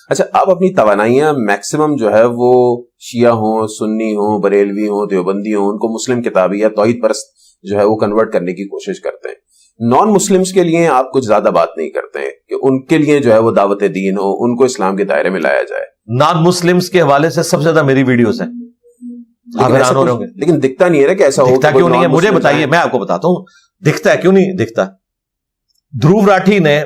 اچھا، آپ اپنی توانائیاں میکسیمم جو ہے وہ شیعہ ہوں، سنی ہوں، بریلوی ہوں، دیوبندی ہوں، ان کو مسلم کتابی یا توحید پرست جو ہے وہ کنورٹ کرنے کی کوشش کرتے ہیں. نان مسلمز کے لیے آپ کچھ زیادہ بات نہیں کرتے ہیں کہ ان کے لیے جو ہے وہ دعوت دین ہو، ان کو اسلام کے دائرے میں لایا جائے. نان مسلمز کے حوالے سے سب سے زیادہ میری ویڈیوز ہیں. لیکن دکھتا نہیں ہے نا کہ ایسا ہو. دکھتا کیوں نہیں ہے مجھے بتائیے, میں آپ کو بتاتا ہوں دکھتا ہے کیوں نہیں دکھتا. دھرو راٹھی نے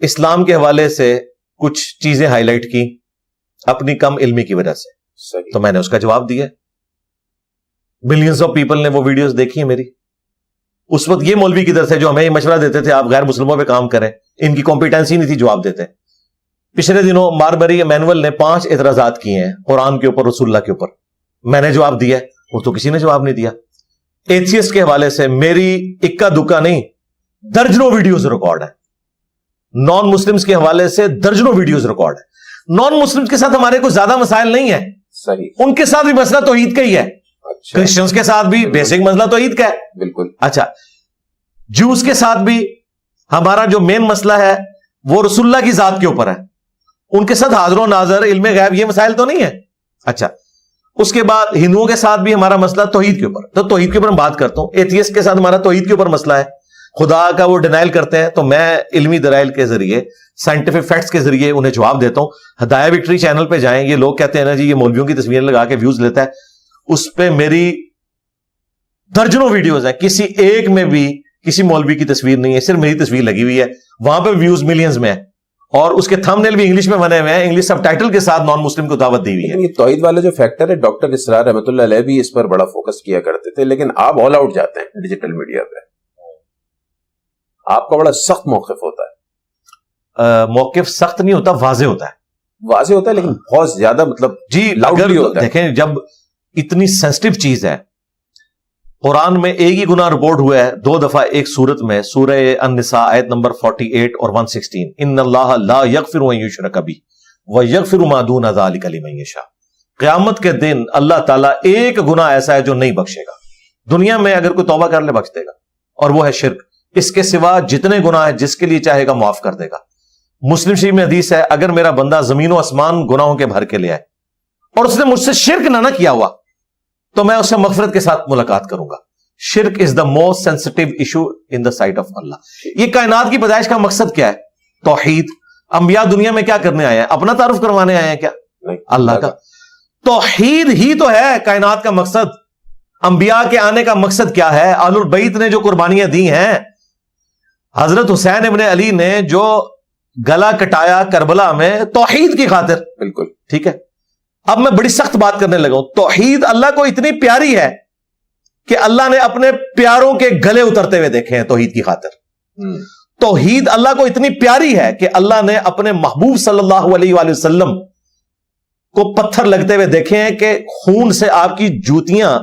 اسلام کے حوالے سے کچھ چیزیں ہائی لائٹ کی اپنی کم علمی کی وجہ سے, تو میں نے اس کا جواب دیا. ملینز آف پیپل نے وہ ویڈیوز دیکھی ہیں میری. اس وقت یہ مولوی کدھر تھے جو ہمیں یہ مشورہ دیتے تھے آپ غیر مسلموں پہ کام کریں, ان کی کمپیٹنسی نہیں تھی جواب دیتے. پچھلے دنوں ماربری ایمینول نے 5 اعتراضات کیے ہیں قرآن کے اوپر, رسول اللہ کے اوپر. میں نے جواب دیا, وہ تو کسی نے جواب نہیں دیا. ایتھیسٹ کے حوالے سے میری اکا دکا نہیں درجنوں ویڈیوز ریکارڈ ہیں. نان مسلمز کے حوالے سے درجنوں ویڈیوز ریکارڈ ہیں. نان مسلمز کے ساتھ ہمارے کوئی زیادہ مسائل نہیں ہے, ان کے ساتھ بھی مسئلہ توحید کا ہی ہے. کرسچنز کے ساتھ بھی بیسک مسئلہ توحید کا ہے. بالکل. اچھا, جوز کے ساتھ بھی ہمارا جو مین مسئلہ ہے وہ رسول اللہ کی ذات کے اوپر ہے. ان کے ساتھ حاضر و ناظر, علم غیب, یہ مسائل تو نہیں ہے. اچھا, اس کے بعد ہندوؤں کے ساتھ بھی ہمارا مسئلہ توحید کے اوپر, تو توحید کے اوپر میں بات کرتا ہوں. ایتھیسٹ کے ساتھ ہمارا توحید کے اوپر مسئلہ ہے, خدا کا وہ ڈینائل کرتے ہیں, تو میں علمی دلائل کے ذریعے, سائنٹیفک فیکٹس کے ذریعے انہیں جواب دیتا ہوں. ہدایہ وکٹری چینل پہ جائیں, یہ لوگ کہتے ہیں نا جی یہ مولویوں کی تصویریں لگا کے ویوز لیتا ہے, اس پہ میری درجنوں ویڈیوز ہیں. کسی ایک میں بھی کسی مولوی کی تصویر نہیں ہے, صرف میری تصویر لگی ہوئی ہے. وہاں پہ ویوز ملینز میں ہے, اور اس کے تھم نیل بھی انگلش میں بنے ہوئے ہیں, انگلش سب ٹائٹل کے ساتھ نان مسلم کو دعوت دی ہوئی ہے. یہ توحید والا جو فیکٹر ہے, ڈاکٹر اسرار رحمۃ اللہ علیہ بھی اس پر بڑا فوکس کیا کرتے تھے, لیکن آپ آل آؤٹ جاتے ہیں ڈیجیٹل میڈیا پہ, آپ کا بڑا سخت موقف ہوتا ہے. موقف سخت نہیں ہوتا, واضح ہوتا ہے. واضح ہوتا ہے لیکن بہت زیادہ مطلب جی لاؤڈلی ہوتا ہے. دیکھیں جب اتنی سینسٹیو چیز ہے, قرآن میں ایک ہی گناہ رپورٹ ہوا ہے 2 دفعہ ایک سورت میں, سورہ النساء آیت نمبر 48 اور 116, ان اللہ لا یغفر ان یشرک بہ ویغفر ما دون ذلک لمن یشاء. قیامت کے دن اللہ تعالیٰ ایک گناہ ایسا ہے جو نہیں بخشے گا. دنیا میں اگر کوئی توبہ کر لے بخش دے گا, اور وہ ہے شرک. اس کے سوا جتنے گناہ ہیں جس کے لیے چاہے گا معاف کر دے گا. مسلم شریف میں حدیث ہے, اگر میرا بندہ زمین و آسمان گناہوں کے بھر کے لے آئے اور اس نے مجھ سے شرک نہ کیا ہوا, تو میں اس سے مغفرت کے ساتھ ملاقات کروں گا. شرک is the most sensitive issue in the sight of Allah. یہ کائنات کی پیدائش کا مقصد کیا ہے؟ توحید. انبیاء دنیا میں کیا کرنے آئے ہیں؟ اپنا تعارف کروانے آئے ہیں کیا؟ اللہ کا. توحید ہی تو ہے کائنات کا مقصد. انبیاء کے آنے کا مقصد کیا ہے؟ آل البیت نے جو قربانیاں دی ہیں, حضرت حسین ابن علی نے جو گلا کٹایا کربلا میں, توحید کی خاطر. بالکل ٹھیک ہے. اب میں بڑی سخت بات کرنے لگا ہوں. توحید اللہ کو اتنی پیاری ہے کہ اللہ نے اپنے پیاروں کے گلے اترتے ہوئے دیکھے ہیں توحید کی خاطر. توحید اللہ کو اتنی پیاری ہے کہ اللہ نے اپنے محبوب صلی اللہ علیہ وآلہ وسلم کو پتھر لگتے ہوئے دیکھے ہیں کہ خون سے آپ کی جوتیاں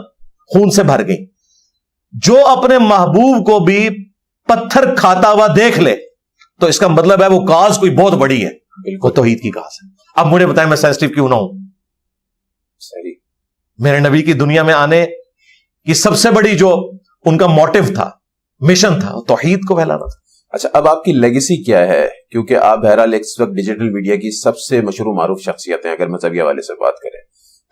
خون سے بھر گئیں. جو اپنے محبوب کو بھی پتھر کھاتا ہوا دیکھ لے تو اس کا مطلب ہے وہ کاز کوئی بہت بڑی ہے, وہ توحید کی کاز ہے. اب مجھے بتائیں میں سینسٹیو کیوں نہ ہوں؟ صحیح. میرے نبی کی دنیا میں آنے کی سب سے بڑی جو ان کا موٹیو تھا, مشن تھا, توحید کو پھیلانا تھا. اچھا, اب آپ کی لیگیسی کیا ہے؟ کیونکہ آپ بہرحال اس وقت ڈیجیٹل میڈیا کی سب سے مشہور معروف شخصیت ہیں, اگر مذہبی حوالے سے بات کریں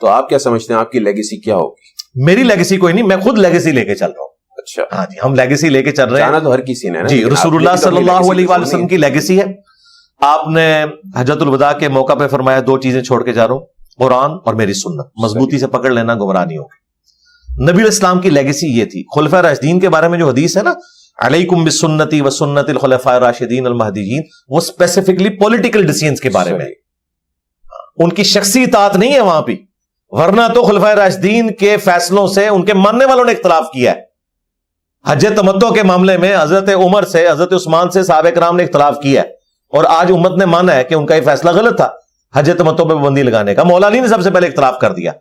تو آپ کیا سمجھتے ہیں آپ کی لیگیسی کیا ہوگی؟ میری لیگیسی کوئی نہیں, میں خود لیگیسی لے کے چل رہا ہوں. اچھا, ہاں جی, ہم لیگیسی لے کے چل رہے ہیں. جانا تو ہر کسی نے جی, رسول اللہ صلی اللہ علیہ وآلہ وسلم کی لیگیسی ہے. آپ نے حجۃ الوداع کے موقع پہ فرمایا 2 چیزیں چھوڑ کے جا رہا ہوں, قرآن اور میری سنت. مضبوطی سے پکڑ لینا, گمراہ نہیں ہوگی. نبی الاسلام کی لیگیسی یہ تھی. خلفاء راشدین کے بارے میں جو حدیث ہے نا, علیکم بسنتی وسنت الخلفاء الراشدین المہدیین, وہ اسپیسیفکلی پولیٹیکل ڈیسیژنز کے بارے میں. ان کی شخصی اطاعت نہیں ہے وہاں پہ, ورنہ تو خلفاء راشدین کے فیصلوں سے ان کے ماننے والوں نے اختلاف کیا ہے. حج تمتع کے معاملے میں حضرت عمر سے, حضرت عثمان سے صحابہ کرام نے اختلاف کیا ہے, اور آج امت نے مانا ہے کہ ان کا یہ فیصلہ غلط تھا حج تمتع پہ پابندی لگانے کا. مولا علی نے سب سے پہلے اختلاف کر دیا.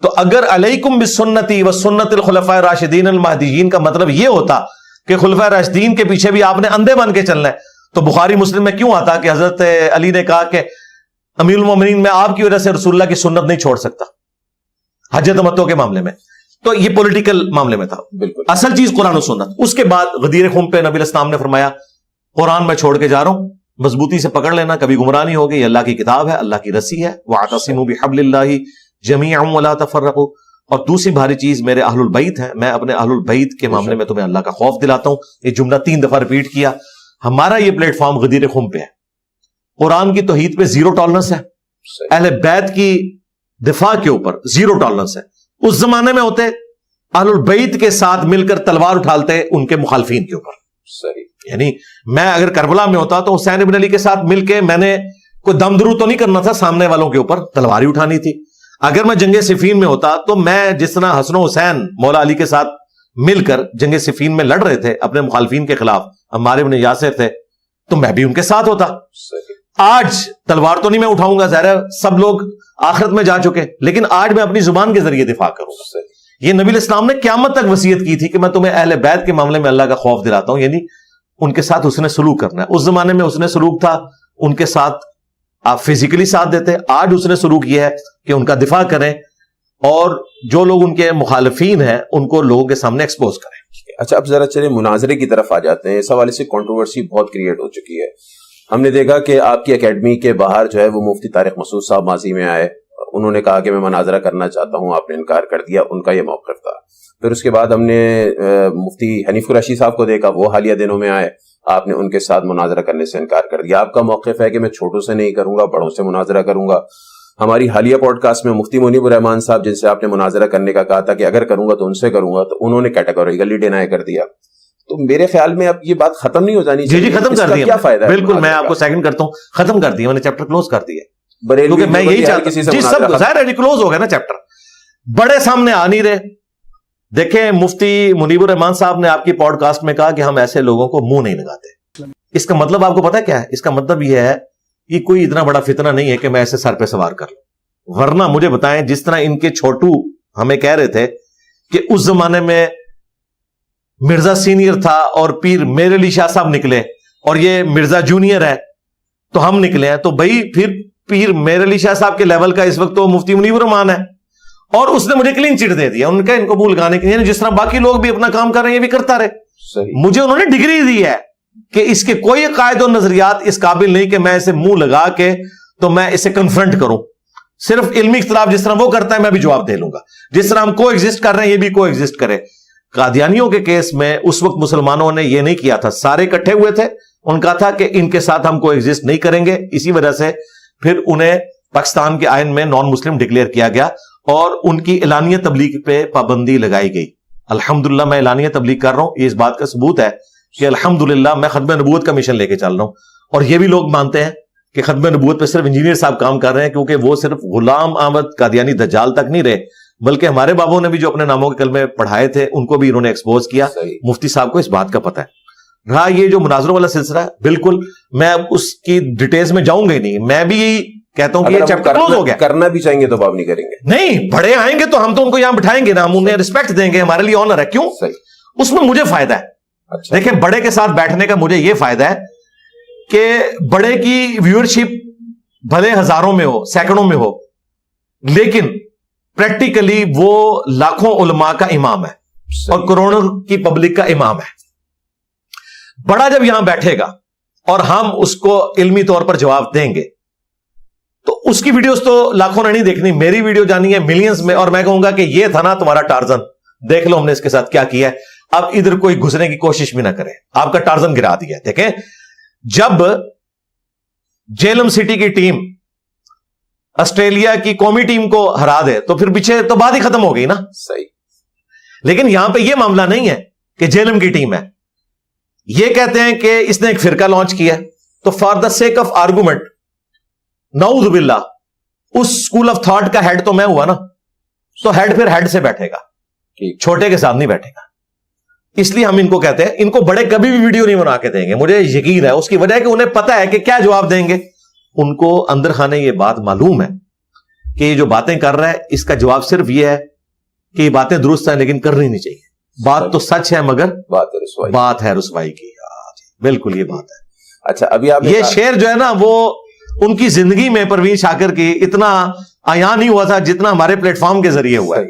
تو اگر علیکم بسنتی وسنت الخلفاء الراشدین المہدیین کا مطلب یہ ہوتا کہ خلفاء راشدین کے پیچھے بھی آپ نے اندھے بن کے چلنا ہے, تو بخاری مسلم میں کیوں آتا کہ حضرت علی نے کہا کہ امیر المومنین میں آپ کی وجہ سے رسول اللہ کی سنت نہیں چھوڑ سکتا حج تمتع کے معاملے میں. تو یہ پولیٹیکل معاملے میں تھا. بالکل. اصل چیز قرآن و سنت. اس کے بعد غدیر خم پہ نبی الاسلام نے فرمایا قرآن میں چھوڑ کے جا رہا ہوں, मजबूती से पकड़ लेना, कभी गुमराह नहीं होगी। ये अल्लाह की किताब है, अल्लाह की रस्सी है। वातसिमू बिहब्लिल्लाहि जमीअन वला तफर्रकू। और दूसरी भारी चीज मेरे अहलुल बैत है, मैं अपने अहलुल बैत के मामले में तुम्हें अल्लाह का खौफ दिलाता हूं। ये जुमला 3 दफा रिपीट किया। हमारा ये प्लेटफॉर्म गदीर खुम पे है, कुरान की तौहीद पे जीरो टॉलरेंस है, अहले बैत की दिफा के ऊपर जीरो टॉलरेंस है। उस जमाने में होते अहलुल बैत के साथ मिलकर तलवार उठाते उनके मुखालफीन के ऊपर। सही, यानी मैं अगर करबला में होता तो हुसैन इब्न अली के साथ मिलकर मैंने कोई दमदरू तो नहीं करना था, सामने वालों के ऊपर तलवार ही उठानी थी। अगर मैं जंगे सिफीन में होता तो मैं जिस तरह हसन हुसैन मौला अली के साथ मिलकर जंगे सिफीन में लड़ रहे थे अपने मुखालफीन के खिलाफ, अम्मार इब्न यासिर थे, तो मैं भी उनके साथ होता। आज तलवार तो नहीं मैं उठाऊंगा, ज़ाहिर है सब लोग आखिरत में जा चुके, लेकिन आज मैं अपनी जुबान के जरिए दिफा करूंगा। ये नबी इस्लाम ने क़यामत तक वसीयत की थी कि मैं तुम्हें अहले बैत के मामले में अल्लाह का खौफ दिलाता हूं, यानी उनके साथ उसने सलूक करना है। उस जमाने में उसने सलूक था उनके साथ आप फिजिकली साथ देते, आज उसने सलूक यह है कि उनका दिफा करें और जो लोग उनके मुखालिफीन हैं उनको लोगों के सामने एक्सपोज करें। अच्छा, अब जरा चले मुनाजरे की तरफ आ जाते हैं। इस हवाले से कंट्रोवर्सी बहुत क्रिएट हो चुकी है। हमने देखा कि आपकी एकेडमी के बाहर जो है वो मुफ्ती तारिक मसूद साहब माजी में आए, उन्होंने कहा कि मैं मुनाजरा करना चाहता हूं, आपने इनकार कर दिया, उनका ये मौक़िफ़ था। फिर उसके बाद हमने मुफ्ती हनीफ कुरैशी साहब को देखा, वो हालिया दिनों में आए, आपने उनके साथ मुनाजरा करने से इनकार कर दिया। आपका मौक़िफ़ है कि मैं छोटों से नहीं करूंगा, बड़ों से मुनाजरा करूंगा। हमारी हालिया पॉडकास्ट में मुफ्ती मुनीबुर रहमान साहब, जिनसे आपने मुनाजरा करने का कहा था कि अगर करूंगा तो उनसे करूंगा, तो उन्होंने कैटेगोरिकली डिनाई कर दिया। तो मेरे ख्याल में अब ये बात खत्म नहीं हो जानी चाहिए। जी खत्म कर दी, क्या फायदा? बिल्कुल, मैं आपको सेकंड करता हूं, खत्म कर दिया, मैंने चैप्टर क्लोज कर दिया। क्योंकि मैं यही चाहता हूं, जी सब जाहिर है क्लोज हो गया ना चैप्टर, बड़े सामने आ नहीं रहे। देखें, मुफ्ती मुनीबुर रहमान साहब ने आपकी पॉडकास्ट में कहा कि हम ऐसे लोगों को मुंह नहीं लगाते। इसका मतलब आपको पता है क्या है? इसका मतलब यह है कि कोई इतना बड़ा फितना नहीं है कि मैं ऐसे सर पे सवार कर लूं। वरना मुझे बताएं, जिस तरह इनके छोटू हमें कह रहे थे कि उस जमाने में मिर्जा सीनियर था और पीर मेरे अली शाह साहब निकले और ये मिर्जा जूनियर है तो हम निकले हैं, तो भाई फिर पीर मेरे अली शाह साहब के लेवल का इस वक्त तो मुफ्ती मुनीबुर रहमान है और उसने मुझे क्लीन चिट दे दिया। उनका इनको मुंह लगाने के लिए, जिस तरह बाकी लोग भी अपना काम कर रहे हैं ये भी करता रहे। मुझे उन्होंने डिग्री दी है कि इसके कोई कायदे और नजरियात इस काबिल नहीं कि मैं इसे मुंह लगा के तो मैं इसे कन्फ्रंट करूं। सिर्फ इल्मी इख्तिलाफ जिस तरह वो करता है मैं भी जवाब दे लूंगा, जिस तरह हम को एग्जिस्ट कर रहे हैं ये भी को एग्जिस्ट करे। कादियानियों के केस में उस वक्त मुसलमानों ने ये नहीं किया था, सारे इकट्ठे हुए थे, उनका था कि इनके साथ हम को एग्जिस्ट नहीं करेंगे। इसी वजह से फिर उन्हें पाकिस्तान के आइन में नॉन मुस्लिम डिक्लेयर किया गया और उनकी एलानिया तबलीग पे पाबंदी लगाई गई। अल्हम्दुलिल्लाह मैं एलानिया तबलीग कर रहा हूं, ये इस बात का सबूत है कि अल्हम्दुलिल्लाह मैं खत्म नबूवत का मिशन लेके चल रहा हूं। और ये भी लोग मानते हैं कि खत्म नबूवत पे सिर्फ इंजीनियर साहब काम कर रहे हैं, क्योंकि वो सिर्फ गुलाम अहमद कादियानी दज्जाल तक नहीं रहे, बल्कि हमारे बाबू ने भी जो अपने नामों के कलमे पढ़ाए थे उनको भी इन्होंने एक्सपोज किया। मुफ्ती साहब को इस बात का पता है। रहा ये जो मुनाजरों वाला सिलसिला है, बिल्कुल मैं उसकी डिटेल्स में जाऊंगा ही नहीं। मैं भी यही कहता हूं कि ये चैप्टर क्लोज हो गया। करना भी चाहेंगे तो आप नहीं करेंगे? नहीं, बड़े आएंगे तो हम तो उनको यहां बिठाएंगे ना, हम उन्हें रिस्पेक्ट देंगे, हमारे लिए ऑनर है। क्यों? उसमें मुझे फायदा है। अच्छा। देखिए, बड़े के साथ बैठने का मुझे यह फायदा है कि बड़े की व्यूअरशिप भले हजारों में हो, सैकड़ों में हो, लेकिन प्रैक्टिकली वो लाखों उलमा का इमाम है और करोड़ों की पब्लिक का इमाम है। बड़ा जब यहां बैठेगा और हम उसको इल्मी तौर पर जवाब देंगे तो उसकी वीडियोस तो लाखों ने नहीं देखनी, मेरी वीडियो जानी है मिलियंस में, और मैं कहूंगा कि ये था ना तुम्हारा टार्जन, देख लो हमने इसके साथ क्या किया है। अब इधर कोई घुसने की कोशिश भी ना करे, आपका टार्जन गिरा दिया। देखें, जब जेलम सिटी की टीम ऑस्ट्रेलिया की कौमी टीम को हरा दे तो फिर पीछे तो बात ही खत्म हो गई ना। सही। लेकिन यहां पे यह मामला नहीं है कि जेलम की टीम है, यह कहते हैं कि इसने एक फिरका लॉन्च किया, तो for the sake of argument नाउज़ बिल्लाह उस स्कूल ऑफ थॉट का हेड तो मैं हुआ ना, तो हेड फिर हेड से बैठेगा, छोटे के साथ नहीं बैठेगा। इसलिए हम इनको कहते हैं, इनको बड़े कभी भी वीडियो नहीं बना के देंगे, मुझे यकीन है। उसकी वजह है कि उन्हें पता है कि क्या जवाब देंगे। उनको अंदर खाने ये बात मालूम है कि ये जो बातें कर रहा है इसका जवाब सिर्फ ये है कि ये बातें दुरुस्त हैं लेकिन करनी नहीं चाहिए। बात तो सच है मगर बात है रुसवाई की। बिल्कुल ये बात है। अच्छा, अभी आप ये शेर जो है ना वो उनकी जिंदगी में परवीन शाकिर की इतना आया नहीं हुआ था जितना हमारे प्लेटफॉर्म के जरिए हुआ है।